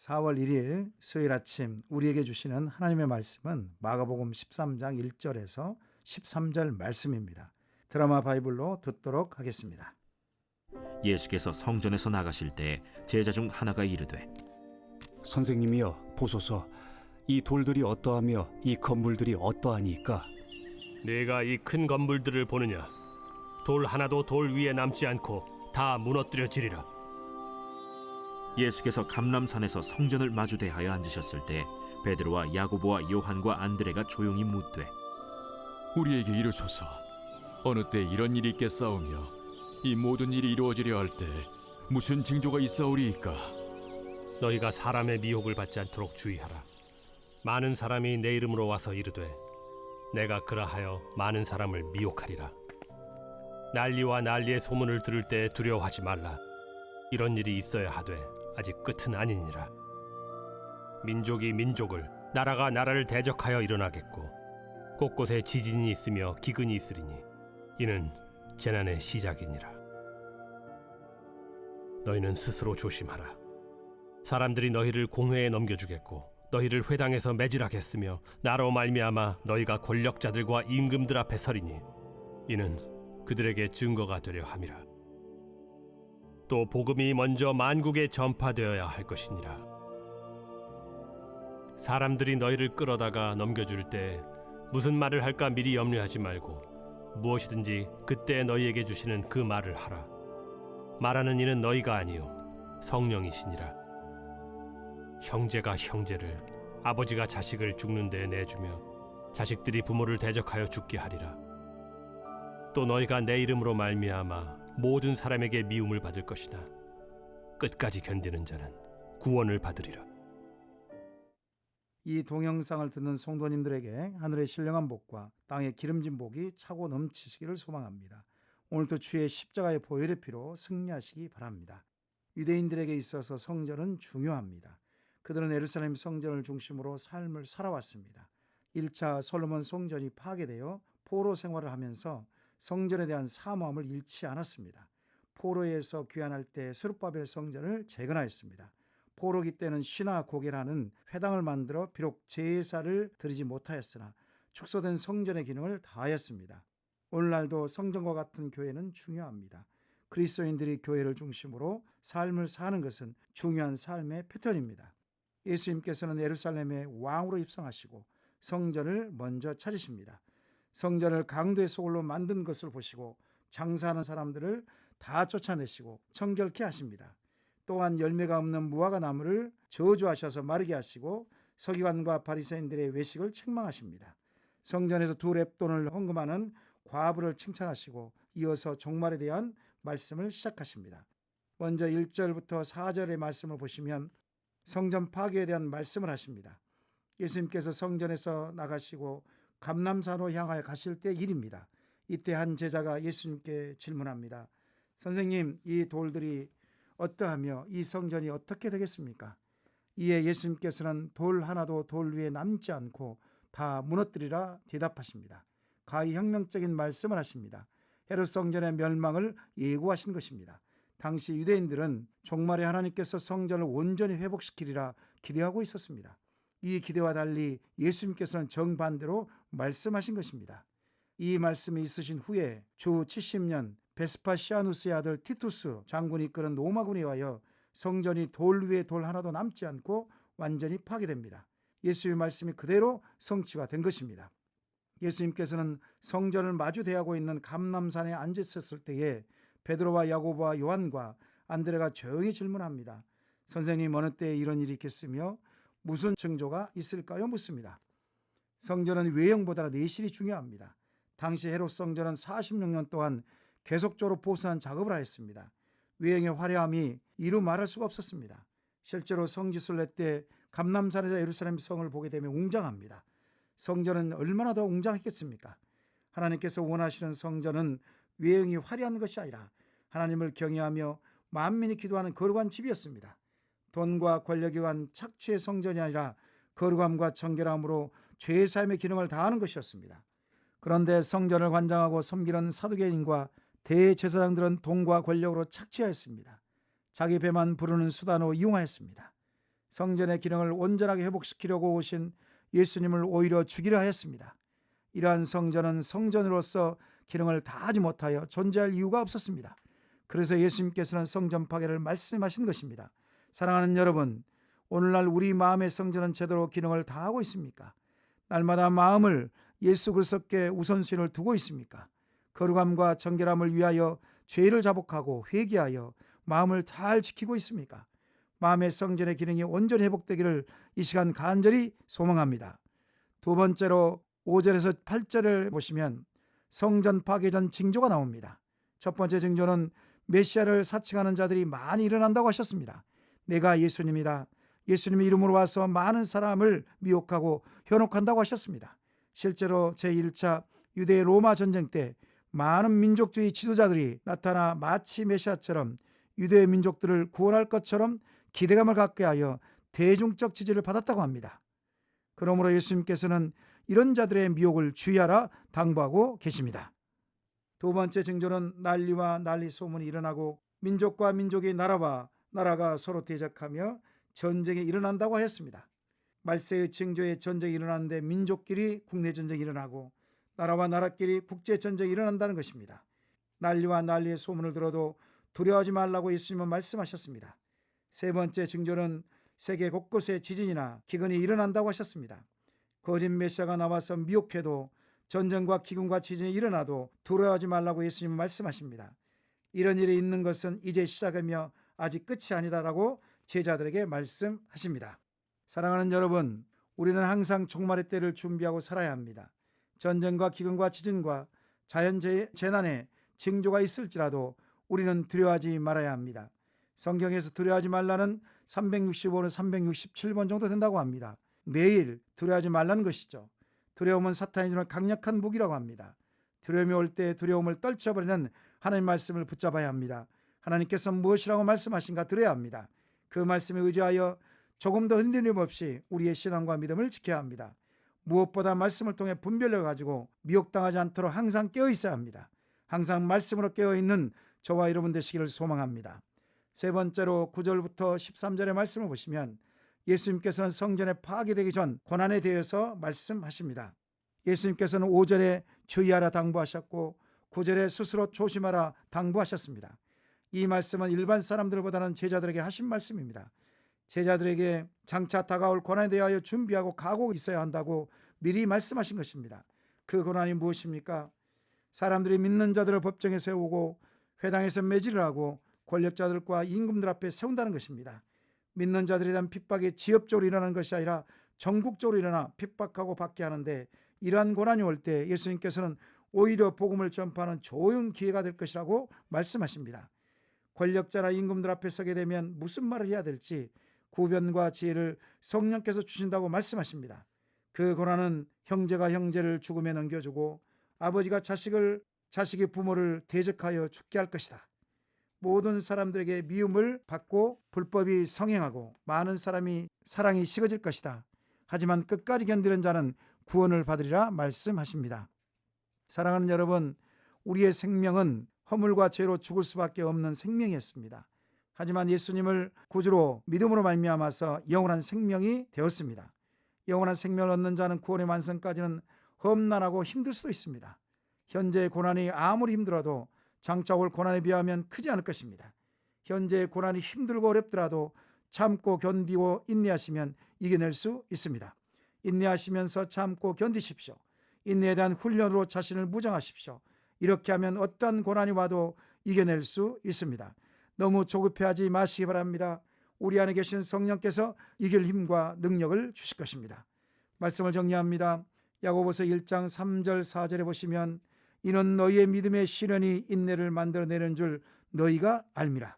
4월 1일 수요일 아침 우리에게 주시는 하나님의 말씀은 마가복음 13장 1절에서 13절 말씀입니다. 드라마 바이블로 듣도록 하겠습니다. 예수께서 성전에서 나가실 때 제자 중 하나가 이르되, 선생님이여 보소서, 이 돌들이 어떠하며 이 건물들이 어떠하니까? 네가 이 큰 건물들을 보느냐? 돌 하나도 돌 위에 남지 않고 다 무너뜨려지리라. 예수께서 감람산에서 성전을 마주 대하여 앉으셨을 때 베드로와 야고보와 요한과 안드레가 조용히 묻되, 우리에게 이르소서, 어느 때 이런 일이 있겠사오며 이 모든 일이 이루어지려 할 때 무슨 징조가 있사오리이까? 너희가 사람의 미혹을 받지 않도록 주의하라. 많은 사람이 내 이름으로 와서 이르되 내가 그라하여 많은 사람을 미혹하리라. 난리와 난리의 소문을 들을 때 두려워하지 말라. 이런 일이 있어야 하되 아직 끝은 아니니라. 민족이 민족을, 나라가 나라를 대적하여 일어나겠고 곳곳에 지진이 있으며 기근이 있으리니 이는 재난의 시작이니라. 너희는 스스로 조심하라. 사람들이 너희를 공회에 넘겨주겠고 너희를 회당에서 매질하겠으며 나로 말미암아 너희가 권력자들과 임금들 앞에 서리니 이는 그들에게 증거가 되려 함이라. 또 복음이 먼저 만국에 전파되어야 할 것이니라. 사람들이 너희를 끌어다가 넘겨줄 때 무슨 말을 할까 미리 염려하지 말고 무엇이든지 그때 너희에게 주시는 그 말을 하라. 말하는 이는 너희가 아니요 성령이시니라. 형제가 형제를, 아버지가 자식을 죽는 데에 내주며 자식들이 부모를 대적하여 죽게 하리라. 또 너희가 내 이름으로 말미암아 모든 사람에게 미움을 받을 것이나 끝까지 견디는 자는 구원을 받으리라. 이 동영상을 듣는 성도님들에게 하늘의 신령한 복과 땅의 기름진 복이 차고 넘치시기를 소망합니다. 오늘도 주의 십자가의 보혈의 피로 승리하시기 바랍니다. 유대인들에게 있어서 성전은 중요합니다. 그들은 예루살렘 성전을 중심으로 삶을 살아왔습니다. 1차 솔로몬 성전이 파괴되어 포로 생활을 하면서 성전에 대한 사모함을 잃지 않았습니다. 포로에서 귀환할 때 스룹바벨 성전을 재건하였습니다. 포로기 때는 쉬나 고개라는 회당을 만들어 비록 제사를 드리지 못하였으나 축소된 성전의 기능을 다하였습니다. 오늘날도 성전과 같은 교회는 중요합니다. 그리스도인들이 교회를 중심으로 삶을 사는 것은 중요한 삶의 패턴입니다. 예수님께서는 예루살렘의 왕으로 입성하시고 성전을 먼저 찾으십니다. 성전을 강도의 소굴로 만든 것을 보시고 장사하는 사람들을 다 쫓아내시고 청결케 하십니다. 또한 열매가 없는 무화과 나무를 저주하셔서 마르게 하시고 서기관과 바리새인들의 외식을 책망하십니다. 성전에서 2렙돈을 헌금하는 과부를 칭찬하시고 이어서 종말에 대한 말씀을 시작하십니다. 먼저 1절부터 4절의 말씀을 보시면 성전 파괴에 대한 말씀을 하십니다. 예수님께서 성전에서 나가시고 감람산으로 향하여 가실 때 일입니다. 이때 한 제자가 예수님께 질문합니다. 선생님, 이 돌들이 어떠하며 이 성전이 어떻게 되겠습니까? 이에 예수님께서는 돌 하나도 돌 위에 남지 않고 다 무너뜨리라 대답하십니다. 가히 혁명적인 말씀을 하십니다. 헤롯 성전의 멸망을 예고하신 것입니다. 당시 유대인들은 종말에 하나님께서 성전을 온전히 회복시키리라 기대하고 있었습니다. 이 기대와 달리 예수님께서는 정반대로 말씀하신 것입니다. 이 말씀이 있으신 후에 주 70년 베스파시아누스의 아들 티투스 장군이 이끄는 로마군에 의하여 성전이 돌 위에 돌 하나도 남지 않고 완전히 파괴됩니다. 예수의 말씀이 그대로 성취가 된 것입니다. 예수님께서는 성전을 마주 대하고 있는 감람산에 앉아 있었을 때에 베드로와 야고보와 요한과 안드레가 조용히 질문합니다. 선생님, 어느 때에 이런 일이 있겠으며 무슨 징조가 있을까요? 묻습니다. 성전은 외형보다 내실이 중요합니다. 당시 헤롯 성전은 46년 동안 계속적으로 보수한 작업을 하였습니다. 외형의 화려함이 이루 말할 수가 없었습니다. 실제로 성지순례 때 감람산에서 예루살렘 성을 보게 되면 웅장합니다. 성전은 얼마나 더 웅장했겠습니까? 하나님께서 원하시는 성전은 외형이 화려한 것이 아니라 하나님을 경외하며 만민이 기도하는 거룩한 집이었습니다. 돈과 권력에 의한 착취의 성전이 아니라 거룩함과 정결함으로 죄사함의 기능을 다하는 것이었습니다. 그런데 성전을 관장하고 섬기는 사두개인과 대제사장들은 돈과 권력으로 착취하였습니다. 자기 배만 부르는 수단으로 이용하였습니다. 성전의 기능을 온전하게 회복시키려고 오신 예수님을 오히려 죽이려 하였습니다. 이러한 성전은 성전으로서 기능을 다하지 못하여 존재할 이유가 없었습니다. 그래서 예수님께서는 성전 파괴를 말씀하신 것입니다. 사랑하는 여러분, 오늘날 우리 마음의 성전은 제대로 기능을 다하고 있습니까? 날마다 마음을 예수 그리스도께 우선순위를 두고 있습니까? 거룩함과 정결함을 위하여 죄를 자복하고 회개하여 마음을 잘 지키고 있습니까? 마음의 성전의 기능이 온전히 회복되기를 이 시간 간절히 소망합니다. 두 번째로 5절에서 8절을 보시면 성전 파괴 전 징조가 나옵니다. 첫 번째 징조는 메시아를 사칭하는 자들이 많이 일어난다고 하셨습니다. 내가 예수님이다. 예수님의 이름으로 와서 많은 사람을 미혹하고 현혹한다고 하셨습니다. 실제로 제1차 유대 로마 전쟁 때 많은 민족주의 지도자들이 나타나 마치 메시아처럼 유대 민족들을 구원할 것처럼 기대감을 갖게 하여 대중적 지지를 받았다고 합니다. 그러므로 예수님께서는 이런 자들의 미혹을 주의하라 당부하고 계십니다. 두 번째 징조는 난리와 난리 소문이 일어나고 민족과 민족이 나라와 나라가 서로 대적하며 전쟁이 일어난다고 하였습니다. 말세의 징조의 전쟁이 일어나는데 민족끼리 국내 전쟁이 일어나고 나라와 나라끼리 국제 전쟁이 일어난다는 것입니다. 난리와 난리의 소문을 들어도 두려워하지 말라고 예수님은 말씀하셨습니다. 세 번째 징조는 세계 곳곳에 지진이나 기근이 일어난다고 하셨습니다. 거짓 메시아가 나와서 미혹해도 전쟁과 기근과 지진이 일어나도 두려워하지 말라고 예수님은 말씀하십니다. 이런 일이 있는 것은 이제 시작이며 아직 끝이 아니다라고 제자들에게 말씀하십니다. 사랑하는 여러분, 우리는 항상 종말의 때를 준비하고 살아야 합니다. 전쟁과 기근과 지진과 자연재난의 징조가 있을지라도 우리는 두려워하지 말아야 합니다. 성경에서 두려워하지 말라는 365는 367번 정도 된다고 합니다. 매일 두려워하지 말라는 것이죠. 두려움은 사탄이 주는 강력한 무기라고 합니다. 두려움이 올 때 두려움을 떨쳐버리는 하나님의 말씀을 붙잡아야 합니다. 하나님께서 무엇이라고 말씀하신가 들어야 합니다. 그 말씀에 의지하여 조금도 흔들림 없이 우리의 신앙과 믿음을 지켜야 합니다. 무엇보다 말씀을 통해 분별력 가지고 미혹당하지 않도록 항상 깨어 있어야 합니다. 항상 말씀으로 깨어있는 저와 여러분 되시기를 소망합니다. 세 번째로 9절부터 13절의 말씀을 보시면 예수님께서는 성전에 파괴되기 전 고난에 대해서 말씀하십니다. 예수님께서는 5절에 주의하라 당부하셨고 9절에 스스로 조심하라 당부하셨습니다. 이 말씀은 일반 사람들보다는 제자들에게 하신 말씀입니다. 제자들에게 장차 다가올 고난에 대하여 준비하고 각오가 있어야 한다고 미리 말씀하신 것입니다. 그 고난이 무엇입니까? 사람들이 믿는 자들을 법정에 세우고 회당에서 매질을 하고 권력자들과 임금들 앞에 세운다는 것입니다. 믿는 자들에 대한 핍박이 지역적으로 일어나는 것이 아니라 전국적으로 일어나 핍박하고 받게 하는데 이러한 고난이 올 때 예수님께서는 오히려 복음을 전파하는 좋은 기회가 될 것이라고 말씀하십니다. 권력자나 임금들 앞에 서게 되면 무슨 말을 해야 될지 구변과 지혜를 성령께서 주신다고 말씀하십니다. 그 고난은 형제가 형제를 죽음에 넘겨주고 아버지가 자식이 부모를 대적하여 죽게 할 것이다. 모든 사람들에게 미움을 받고 불법이 성행하고 많은 사랑이 식어질 것이다. 하지만 끝까지 견디는 자는 구원을 받으리라 말씀하십니다. 사랑하는 여러분, 우리의 생명은 허물과 죄로 죽을 수밖에 없는 생명이었습니다. 하지만 예수님을 구주로 믿음으로 말미암아서 영원한 생명이 되었습니다. 영원한 생명을 얻는 자는 구원의 완성까지는 험난하고 힘들 수도 있습니다. 현재의 고난이 아무리 힘들어도 장차 올 고난에 비하면 크지 않을 것입니다. 현재의 고난이 힘들고 어렵더라도 참고 견디고 인내하시면 이겨낼 수 있습니다. 인내하시면서 참고 견디십시오. 인내에 대한 훈련으로 자신을 무장하십시오. 이렇게 하면 어떤 고난이 와도 이겨낼 수 있습니다. 너무 조급해하지 마시기 바랍니다. 우리 안에 계신 성령께서 이길 힘과 능력을 주실 것입니다. 말씀을 정리합니다. 야고보서 1장 3절 4절에 보시면 이는 너희의 믿음의 시련이 인내를 만들어내는 줄 너희가 알미라.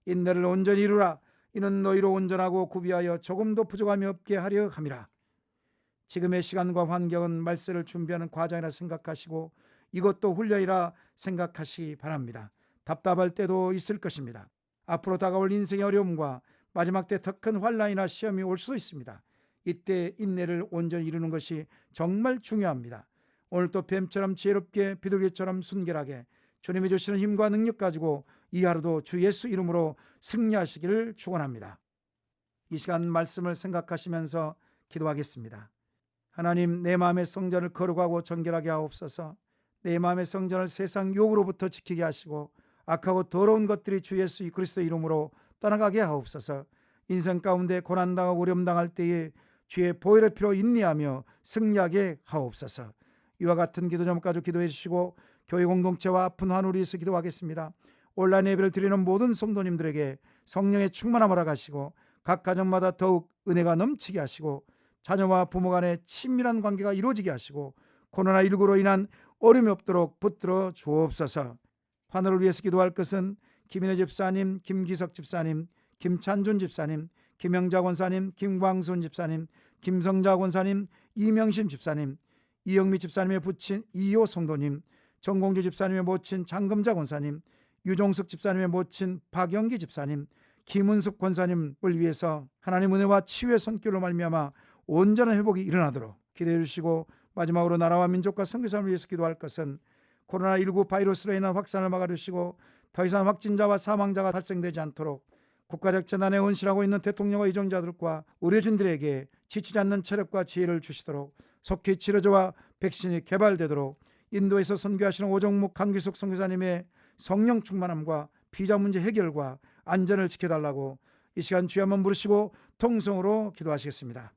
인내를 온전히 이루라. 이는 너희로 온전하고 구비하여 조금도 부족함이 없게 하려 함이라. 지금의 시간과 환경은 말세를 준비하는 과정이라 생각하시고 이것도 훈련이라 생각하시기 바랍니다. 답답할 때도 있을 것입니다. 앞으로 다가올 인생의 어려움과 마지막 때 더 큰 환난이나 시험이 올 수도 있습니다. 이때 인내를 온전히 이루는 것이 정말 중요합니다. 오늘도 뱀처럼 지혜롭게 비둘기처럼 순결하게 주님이 주시는 힘과 능력 가지고 이 하루도 주 예수 이름으로 승리하시기를 축원합니다. 이 시간 말씀을 생각하시면서 기도하겠습니다. 하나님, 내 마음의 성전을 거룩하고 정결하게 하옵소서. 내 마음의 성전을 세상 욕으로부터 지키게 하시고 악하고 더러운 것들이 주 예수 그리스도 이름으로 떠나가게 하옵소서. 인생 가운데 고난당하고 어려움당할 때에 주의 보혈의 피로 인내하며 승리하게 하옵소서. 이와 같은 기도 점까지 기도해 주시고 교회 공동체와 아픈 환우를 위해서 기도하겠습니다. 온라인 예배를 드리는 모든 성도님들에게 성령의 충만함을 허락하시고 각 가정마다 더욱 은혜가 넘치게 하시고 자녀와 부모 간의 친밀한 관계가 이루어지게 하시고 코로나19로 인한 어려움이 없도록 붙들어 주옵소서. 환우를 위해서 기도할 것은 김인혜 집사님, 김기석 집사님, 김찬준 집사님, 김영자 권사님, 김광순 집사님, 김성자 권사님, 이명심 집사님, 이영미 집사님의 부친 이호 성도님, 정공주 집사님의 모친 장금자 권사님, 유종숙 집사님의 모친 박영기 집사님, 김은숙 권사님을 위해서 하나님 은혜와 치유의 손길로 말미암아 온전한 회복이 일어나도록 기도해 주시고, 마지막으로 나라와 민족과 선교사를 위해서 기도할 것은 코로나19 바이러스로 인한 확산을 막아주시고 더 이상 확진자와 사망자가 발생되지 않도록 국가적 재난에 헌신하고 있는 대통령과 의정자들과 의료진들에게 지치지 않는 체력과 지혜를 주시도록 속히 치료제와 백신이 개발되도록 인도에서 선교하시는 오정묵 강기숙 선교사님의 성령 충만함과 비자 문제 해결과 안전을 지켜달라고 이 시간 주여 한번 부르시고 통성으로 기도하시겠습니다.